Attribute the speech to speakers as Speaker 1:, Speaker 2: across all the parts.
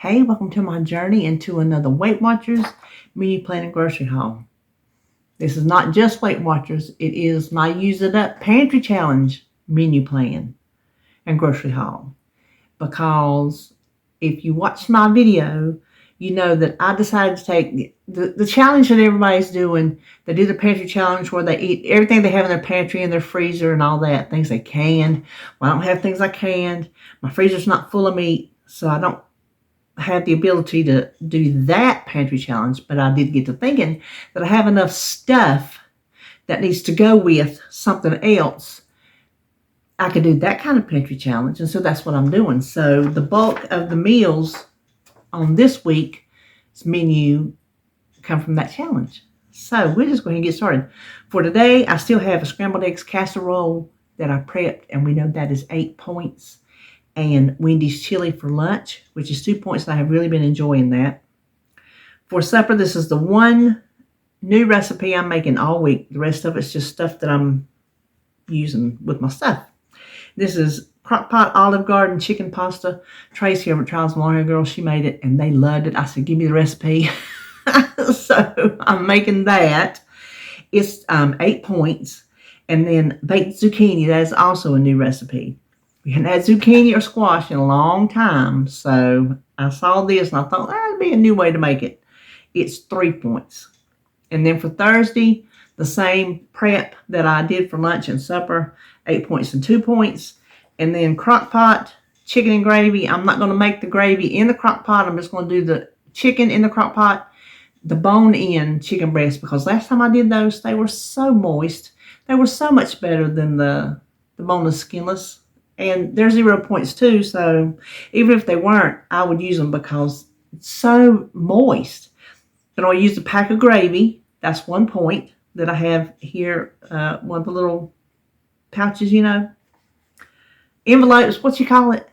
Speaker 1: Hey, welcome to my journey into another Weight Watchers menu planning grocery haul. This is not just Weight Watchers, it is my Use It Up Pantry Challenge menu plan and grocery haul. Because if you watched my video, you know that I decided to take the challenge that everybody's doing. They do the pantry challenge where they eat everything they have in their pantry and their freezer and all that, things they canned. Well, I don't have things I canned. My freezer's not full of meat, so I don't have the ability to do that pantry challenge, but I did get to thinking that I have enough stuff that needs to go with something else. I could do that kind of pantry challenge, and so that's what I'm doing. So the bulk of the meals on this week's menu come from that challenge. So we're just going to get started. For today, I still have a scrambled eggs casserole that I prepped, and we know that is 8 points. And Wendy's chili for lunch, which is 2 points, and I have really been enjoying that. For supper, this is the one new recipe I'm making all week. The rest of it's just stuff that I'm using with my stuff. This is Crock-Pot Olive Garden chicken pasta. Tracy over at Trials of Long Hair Girl, she made it, and they loved it. I said, give me the recipe. So I'm making that. It's 8 points. And then baked zucchini, that is also a new recipe. We hadn't had zucchini or squash in a long time, so I saw this and I thought that'd be a new way to make it. It's 3 points. And then for Thursday, the same prep that I did for lunch and supper, 8 points and 2 points. And then crock-pot chicken and gravy. I'm not going to make the gravy in the crock-pot. I'm just going to do the chicken in the crock-pot, the bone-in chicken breast, because last time I did those, they were so moist. They were so much better than the boneless, skinless. And they're 0 points too, so even if they weren't, I would use them because it's so moist. Then I'll use a pack of gravy. That's 1 point that I have here. One of the little pouches, you know. Envelopes, what you call it,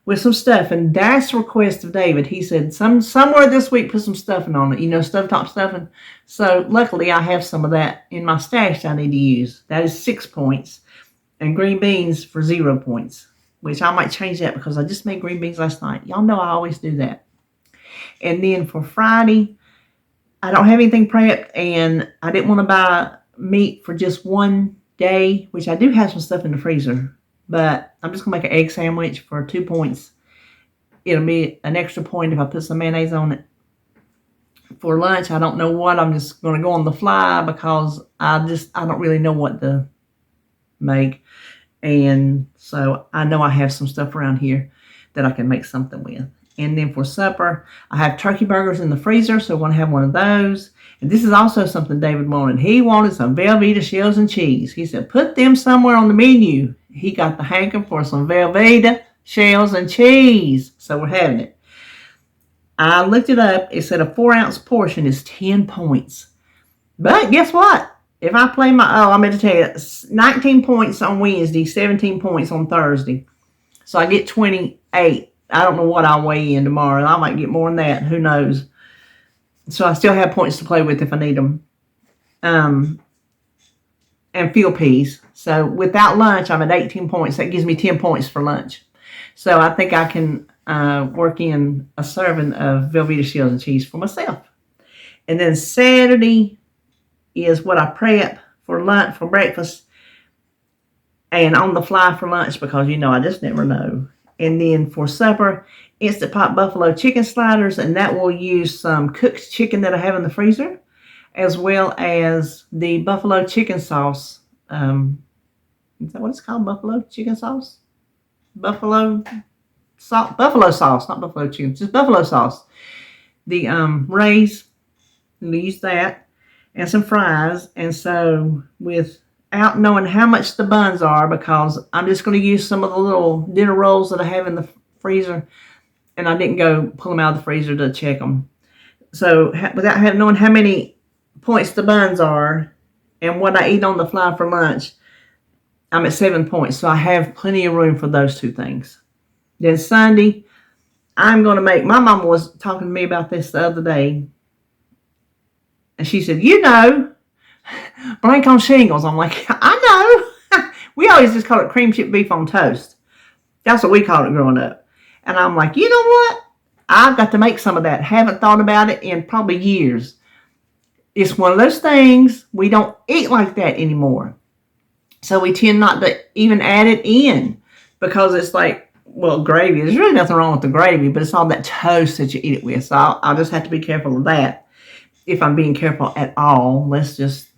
Speaker 1: with some stuff. And that's the request of David. He said, somewhere this week, put some stuffing on it. You know, stovetop stuffing. So luckily, I have some of that in my stash I need to use. That is 6 points. And green beans for 0 points, which I might change that because I just made green beans last night. Y'all know I always do that. And then for Friday, I don't have anything prepped, and I didn't want to buy meat for just one day, which I do have some stuff in the freezer. But I'm just going to make an egg sandwich for 2 points. It'll be an extra point if I put some mayonnaise on it. For lunch, I don't know what. I'm just going to go on the fly because I don't really know what to make. And so I know I have some stuff around here that I can make something with. And then for supper, I have turkey burgers in the freezer, so I'm going to have one of those. And this is also something David wanted. He wanted some Velveeta shells and cheese. He said, put them somewhere on the menu. He got the hankering for some Velveeta shells and cheese. So we're having it. I looked it up. It said a 4-ounce portion is 10 points. But guess what? If I play I'm going to tell you, 19 points on Wednesday, 17 points on Thursday. So I get 28. I don't know what I'll weigh in tomorrow. I might get more than that. Who knows? So I still have points to play with if I need them. And field peas. So without lunch, I'm at 18 points. That gives me 10 points for lunch. So I think I can work in a serving of Velveeta shells and cheese for myself. And then Saturday is what I prep for lunch, for breakfast, and on the fly for lunch because, you know, I just never know. And then for supper, Instant Pot buffalo chicken sliders, and that will use some cooked chicken that I have in the freezer, as well as the buffalo chicken sauce. Is that what it's called? Buffalo chicken sauce? Buffalo sauce, not buffalo chicken, just buffalo sauce. The Ray's, we'll use that. And some fries. And so without knowing how much the buns are, because I'm just going to use some of the little dinner rolls that I have in the freezer, and I didn't go pull them out of the freezer to check them. So without knowing how many points the buns are and what I eat on the fly for lunch, I'm at 7 points. So I have plenty of room for those two things. Then Sunday, I'm going to make, my mama was talking to me about this the other day. And she said, you know, blank on shingles. I'm like, I know. We always just call it cream chip beef on toast. That's what we called it growing up. And I'm like, you know what? I've got to make some of that. Haven't thought about it in probably years. It's one of those things, we don't eat like that anymore. So we tend not to even add it in because it's like, well, gravy. There's really nothing wrong with the gravy, but it's all that toast that you eat it with. So I'll just have to be careful of that. If I'm being careful at all, let's just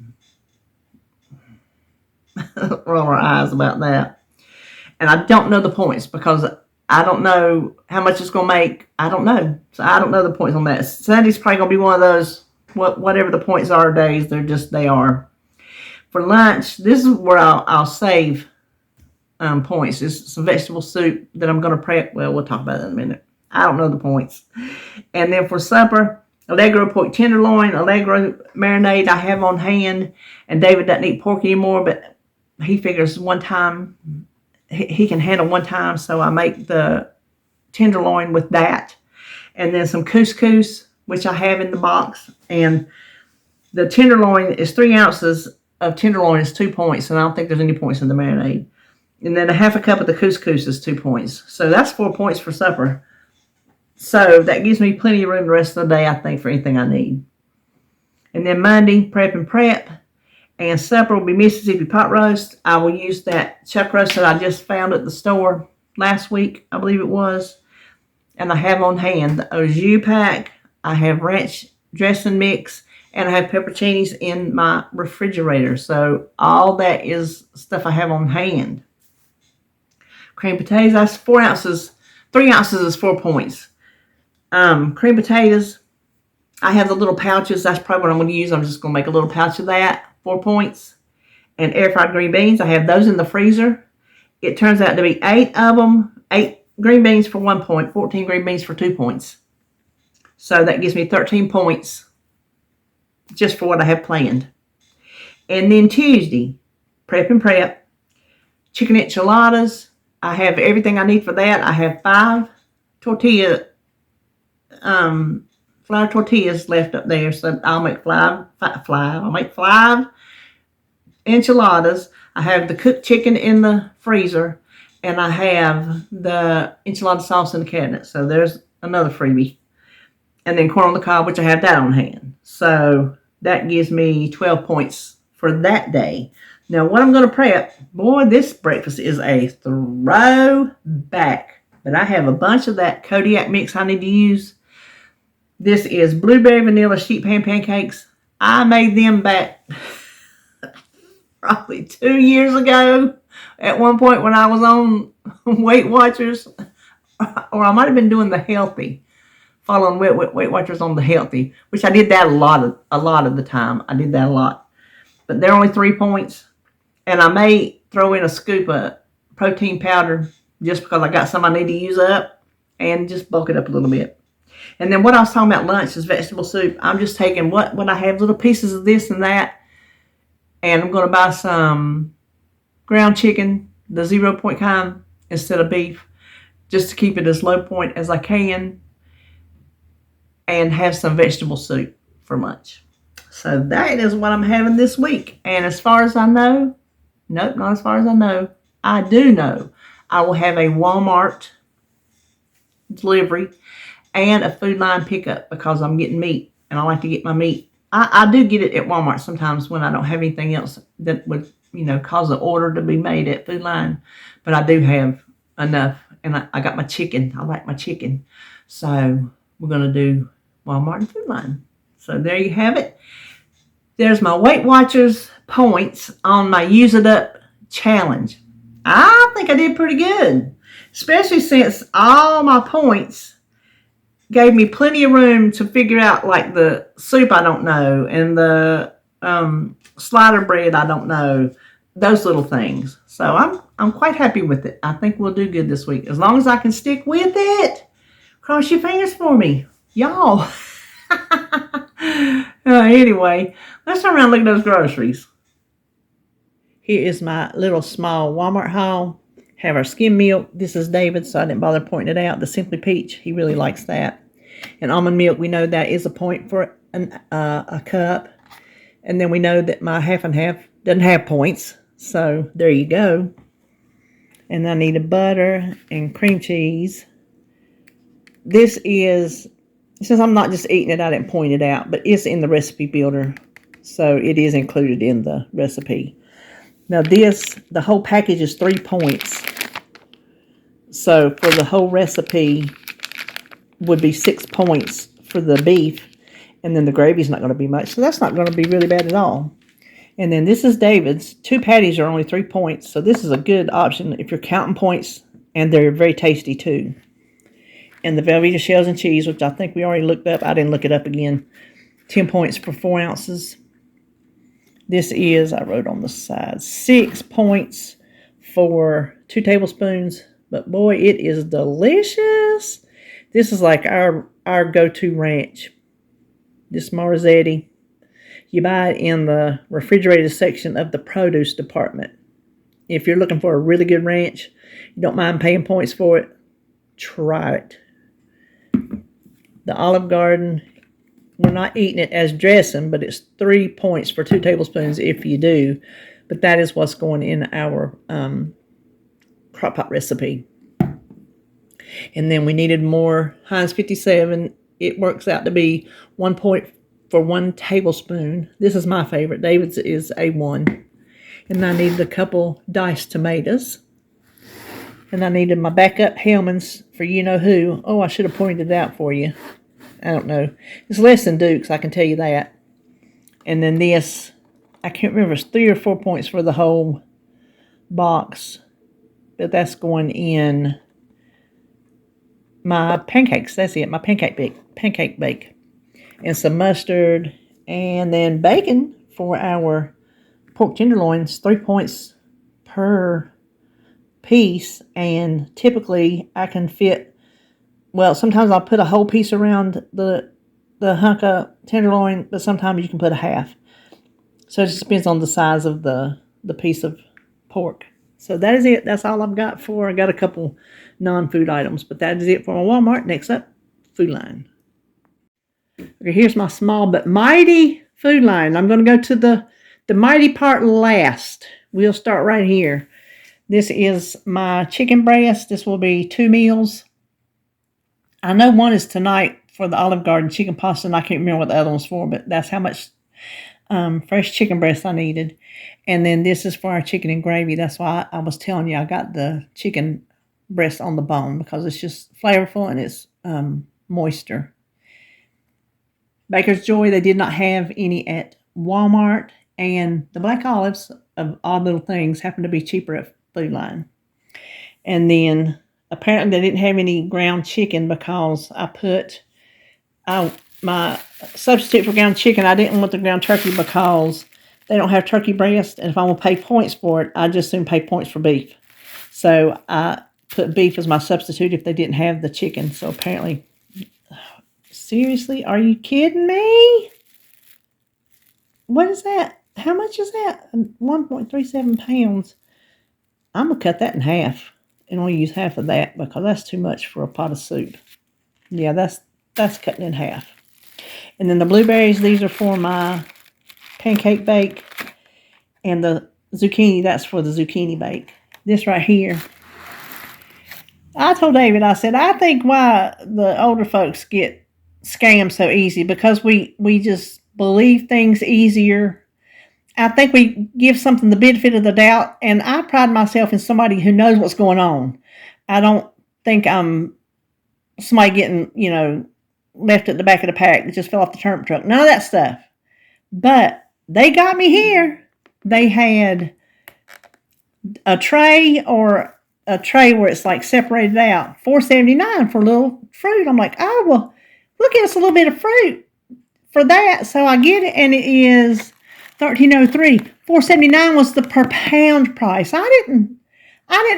Speaker 1: roll our eyes about that. And I don't know the points because I don't know how much it's going to make. I don't know. So I don't know the points on that. Sunday's probably going to be one of those, whatever the points are days, they are. For lunch, this is where I'll save points. It's some vegetable soup that I'm going to prep. Well, we'll talk about that in a minute. I don't know the points. And then for supper, Allegro pork tenderloin, Allegro marinade I have on hand. And David doesn't eat pork anymore, but he figures one time, he can handle one time. So I make the tenderloin with that. And then some couscous, which I have in the box. And the tenderloin is 3 ounces of tenderloin is 2 points. And I don't think there's any points in the marinade. And then a half a cup of the couscous is 2 points. So that's 4 points for supper. So that gives me plenty of room the rest of the day, I think, for anything I need. And then Monday, prep. And supper will be Mississippi pot roast. I will use that chuck roast that I just found at the store last week, I believe it was. And I have on hand the au jus pack. I have ranch dressing mix. And I have pepperoncinis in my refrigerator. So all that is stuff I have on hand. Cream potatoes, that's 4 ounces. 3 ounces is 4 points. Cream potatoes, I have the little pouches. That's probably what I'm going to use. I'm just going to make a little pouch of that. 4 points. And air fried green beans, I have those in the freezer. It turns out to be 8 of them. 8 green beans for 1 point. 14 green beans for 2 points. So that gives me 13 points. Just for what I have planned. And then Tuesday, prep. Chicken enchiladas. I have everything I need for that. I have 5 flour tortillas left up there. So I'll make I'll make 5 enchiladas. I have the cooked chicken in the freezer. And I have the enchilada sauce in the cabinet. So there's another freebie. And then corn on the cob, which I have that on hand. So that gives me 12 points for that day. Now, what I'm going to prep, boy, this breakfast is a throwback. But I have a bunch of that Kodiak mix I need to use. This is blueberry vanilla sheet pan pancakes. I made them back probably 2 years ago at one point when I was on Weight Watchers. Or I might have been doing the healthy. Following Weight Watchers on the healthy, which I did that a lot of the time. I did that a lot. But they're only 3 points. And I may throw in a scoop of protein powder just because I got some I need to use up and just bulk it up a little bit. And then what I was talking about lunch is vegetable soup. I'm just taking what I have, little pieces of this and that. And I'm going to buy some ground chicken, the 0 point kind, instead of beef, just to keep it as low point as I can. And have some vegetable soup for lunch. So that is what I'm having this week. And as far as I know, nope, not as far as I know. I do know I will have a Walmart delivery and a Food Line pickup because I'm getting meat. And I like to get my meat. I do get it at Walmart sometimes when I don't have anything else that would, cause the order to be made at Food Line. But I do have enough. And I got my chicken. I like my chicken. So we're going to do Walmart and Food Line. So there you have it. There's my Weight Watchers points on my Use It Up challenge. I think I did pretty good, especially since all my points gave me plenty of room to figure out like the soup I don't know and the slider bread I don't know, those little things. So I'm quite happy with it. I think we'll do good this week as long as I can stick with it. Cross your fingers for me. Y'all. Anyway, let's turn around and look at those groceries. Here is my little small Walmart haul. Have our skim milk. This is David, so I didn't bother pointing it out. The Simply Peach, he really likes that. And almond milk, we know that is a point for a cup. And then we know that my half and half doesn't have points. So there you go. And I need a butter and cream cheese. this is, since I'm not just eating it, I didn't point it out, but it's in the recipe builder. So it is included in the recipe. Now the whole package is 3 points. So for the whole recipe would be 6 points for the beef. And then the gravy's not going to be much. So that's not going to be really bad at all. And then this is David's. 2 patties are only 3 points. So this is a good option if you're counting points. And they're very tasty too. And the Velveeta shells and cheese, which I think we already looked up. I didn't look it up again. 10 points for 4 ounces. This is, I wrote on the side, 6 points for 2 tablespoons. But boy, it is delicious. This is like our go-to ranch. This Marzetti. You buy it in the refrigerated section of the produce department. If you're looking for a really good ranch, you don't mind paying points for it, try it. The Olive Garden, we're not eating it as dressing, but it's 3 points for 2 tablespoons if you do. But that is what's going in our crock pot recipe. And then we needed more Heinz 57. It works out to be 1 point for 1 tablespoon. This is my favorite. David's is A1. And I needed a couple diced tomatoes. And I needed my backup Hellmann's for you-know-who. Oh, I should have pointed it out for you. I don't know. It's less than Duke's, I can tell you that. And then this, I can't remember, it's 3 or 4 points for the whole box. But that's going in my pancakes. That's it, my pancake bake. And some mustard. And then bacon for our pork tenderloins. 3 points per piece. And typically I can fit, well, sometimes I'll put a whole piece around the hunk of tenderloin, but sometimes you can put a half. So it just depends on the size of the piece of pork. So that is it. That's all I've got for. I got a couple non-food items, but that is it for my Walmart. Next up, Food Line. Okay, here's my small but mighty Food Line. I'm going to go to the mighty part last. We'll start right here. This is my chicken breast. This will be 2 meals. I know one is tonight for the Olive Garden chicken pasta, and I can't remember what the other one's for, but that's how much fresh chicken breast I needed. And then this is for our chicken and gravy. That's why I was telling you I got the chicken breast on the bone, because it's just flavorful and it's moisture. Baker's Joy, they did not have any at Walmart, and the black olives of Odd Little Things happen to be cheaper at Food Line. And then apparently they didn't have any ground chicken, because I put my substitute for ground chicken. I didn't want the ground turkey because they don't have turkey breast, and if I want to pay points for it, I just soon pay points for beef. So I put beef as my substitute if they didn't have the chicken. So apparently, seriously, are you kidding me? What is that? How much is that? 1.37 pounds. I'm going to cut that in half and only use half of that, because that's too much for a pot of soup. Yeah, that's cutting in half. And then the blueberries, these are for my pancake bake. And the zucchini, that's for the zucchini bake. This right here. I told David, I said, I think why the older folks get scammed so easy, because we just believe things easier. I think we give something the benefit of the doubt, and I pride myself in somebody who knows what's going on. I don't think I'm somebody getting, left at the back of the pack that just fell off the turnip truck. None of that stuff. But they got me here. They had a tray where it's like separated out. $4.79 for a little fruit. I'm like, oh, well, look at us a little bit of fruit for that. So I get it, and it is $13.03. $4.79 was the per pound price. I didn't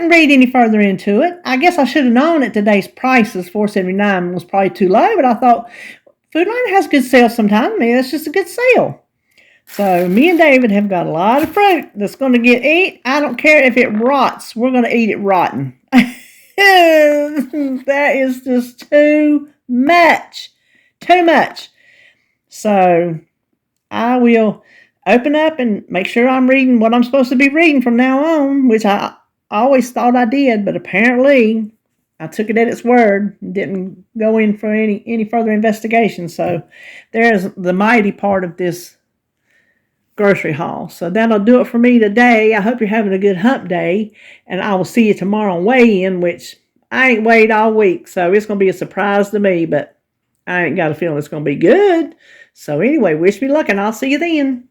Speaker 1: read any further into it. I guess I should have known at today's prices $4.79 was probably too low, but I thought Food Line has good sales sometimes. Maybe that's just a good sale. So me and David have got a lot of fruit that's going to get eaten. I don't care if it rots. We're going to eat it rotten. That is just too much. Too much. So I will open up and make sure I'm reading what I'm supposed to be reading from now on, which I always thought I did, but apparently I took it at its word and didn't go in for any further investigation. So there's the mighty part of this grocery haul. So that'll do it for me today. I hope you're having a good hump day, and I will see you tomorrow on weigh-in, which I ain't weighed all week, so it's going to be a surprise to me, but I ain't got a feeling it's going to be good. So anyway, wish me luck, and I'll see you then.